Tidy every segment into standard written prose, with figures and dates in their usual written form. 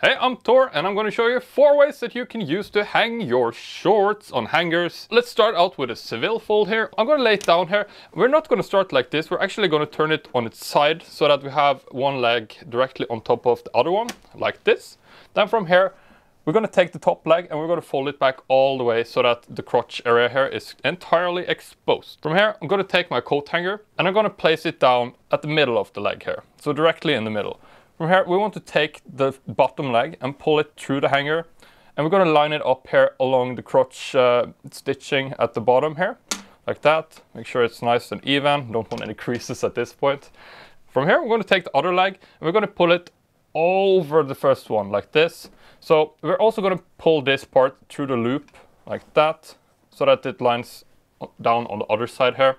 Hey, I'm Tor and I'm going to show you 4 ways that you can use to hang your shorts on hangers. Let's start out with a Seville fold here. I'm going to lay it down here. We're not going to start like this. We're actually going to turn it on its side so that we have one leg directly on top of the other one, like this. Then from here, we're going to take the top leg and we're going to fold it back all the way so that the crotch area here is entirely exposed. From here, I'm going to take my coat hanger and I'm going to place it down at the middle of the leg here. So directly in the middle. From here, we want to take the bottom leg and pull it through the hanger. And we're going to line it up here along the crotch stitching at the bottom here. Like that. Make sure it's nice and even. Don't want any creases at this point. From here, we're going to take the other leg and we're going to pull it over the first one like this. So we're also going to pull this part through the loop like that. So that it lines down on the other side here,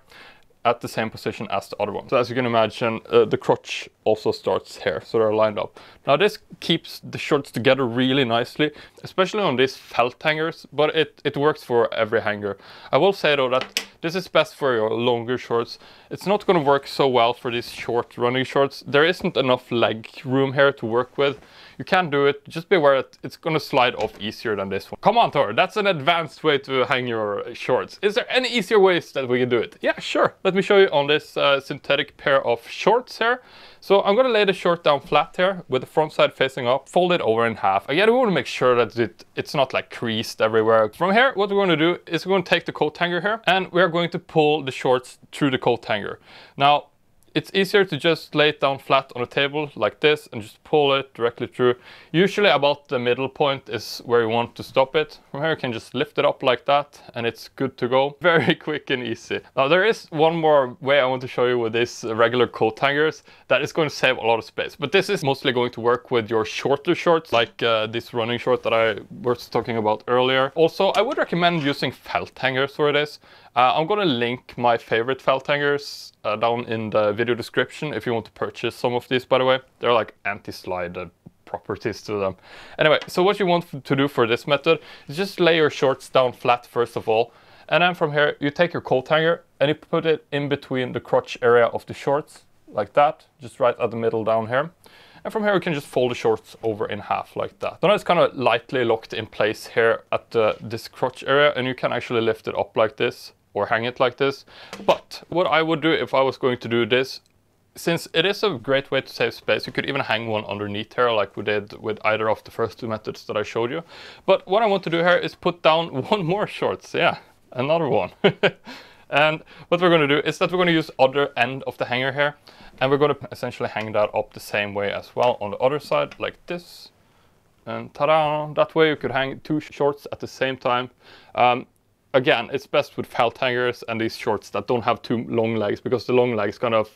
at the same position as the other one. So as you can imagine, the crotch also starts here, so they're lined up. Now this keeps the shorts together really nicely, especially on these felt hangers, but it works for every hanger. I will say though that this is best for your longer shorts. It's not going to work so well for these short running shorts. There isn't enough leg room here to work with. You can do it, just be aware that it's going to slide off easier than this one. Come on Thor, that's an advanced way to hang your shorts. Is there any easier ways that we can do it? Yeah, sure. Let me show you on this synthetic pair of shorts here. So I'm going to lay the short down flat here with the front side facing up, fold it over in half. Again, we want to make sure that it's not like creased everywhere. From here, what we're going to do is we're going to take the coat hanger here and we're going to pull the shorts through the coat hanger. Now, it's easier to just lay it down flat on a table like this and just pull it directly through. Usually about the middle point is where you want to stop it. From here you can just lift it up like that and it's good to go. Very quick and easy. Now there is one more way I want to show you with these regular coat hangers that is going to save a lot of space. But this is mostly going to work with your shorter shorts like this running short that I was talking about earlier. Also, I would recommend using felt hangers for this. I'm going to link my favorite felt hangers down in the video description if you want to purchase some of these, by the way. They're like anti-slide properties to them. Anyway, so what you want to do for this method is just lay your shorts down flat first of all. And then from here, you take your coat hanger and you put it in between the crotch area of the shorts like that, just right at the middle down here. And from here, you can just fold the shorts over in half like that. So now it's kind of lightly locked in place here at this crotch area, and you can actually lift it up like this or hang it like this. But what I would do if I was going to do this, since it is a great way to save space, you could even hang one underneath here like we did with either of the first 2 methods that I showed you. But what I want to do here is put down one more shorts. Yeah, another one. And what we're going to do is that we're going to use the other end of the hanger here. And we're going to essentially hang that up the same way as well on the other side, like this. And ta-da! That way you could hang 2 shorts at the same time. Again, it's best with felt hangers and these shorts that don't have too long legs, because the long legs kind of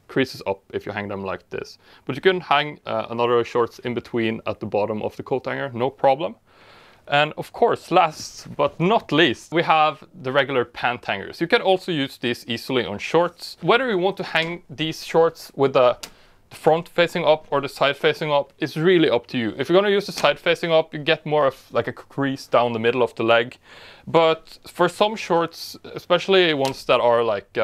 creases up if you hang them like this. But you can hang another shorts in between at the bottom of the coat hanger, no problem. And of course, last but not least, we have the regular pant hangers. You can also use these easily on shorts. Whether you want to hang these shorts with the front facing up or the side facing up is really up to you. If you're going to use the side facing up, you get more of like a crease down the middle of the leg. But for some shorts, especially ones that are like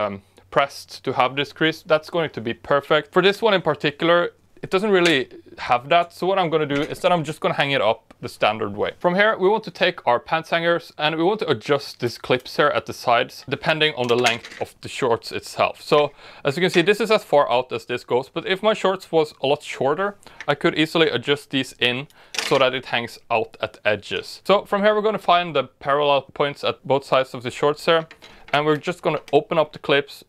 pressed to have this crease, that's going to be perfect. For this one in particular, it doesn't really have that. So what I'm going to do is that I'm just going to hang it up the standard way. From here, we want to take our pants hangers and we want to adjust these clips here at the sides depending on the length of the shorts itself. So as you can see, this is as far out as this goes, but if my shorts was a lot shorter, I could easily adjust these in so that it hangs out at edges. So from here, we're going to find the parallel points at both sides of the shorts here, and we're just going to open up the clips,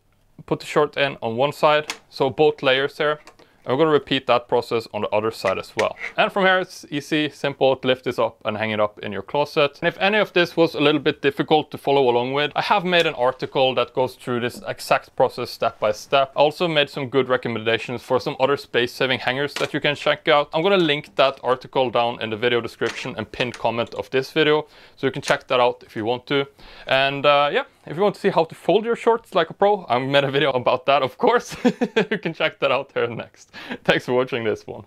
put the short in on one side, so both layers here. And we're going to repeat that process on the other side as well. And from here, it's easy, simple to lift this up and hang it up in your closet. And if any of this was a little bit difficult to follow along with, I have made an article that goes through this exact process step by step. I also made some good recommendations for some other space-saving hangers that you can check out. I'm going to link that article down in the video description and pinned comment of this video, so you can check that out if you want to. And yeah, if you want to see how to fold your shorts like a pro, I made a video about that, of course. You can check that out here next. Thanks for watching this one.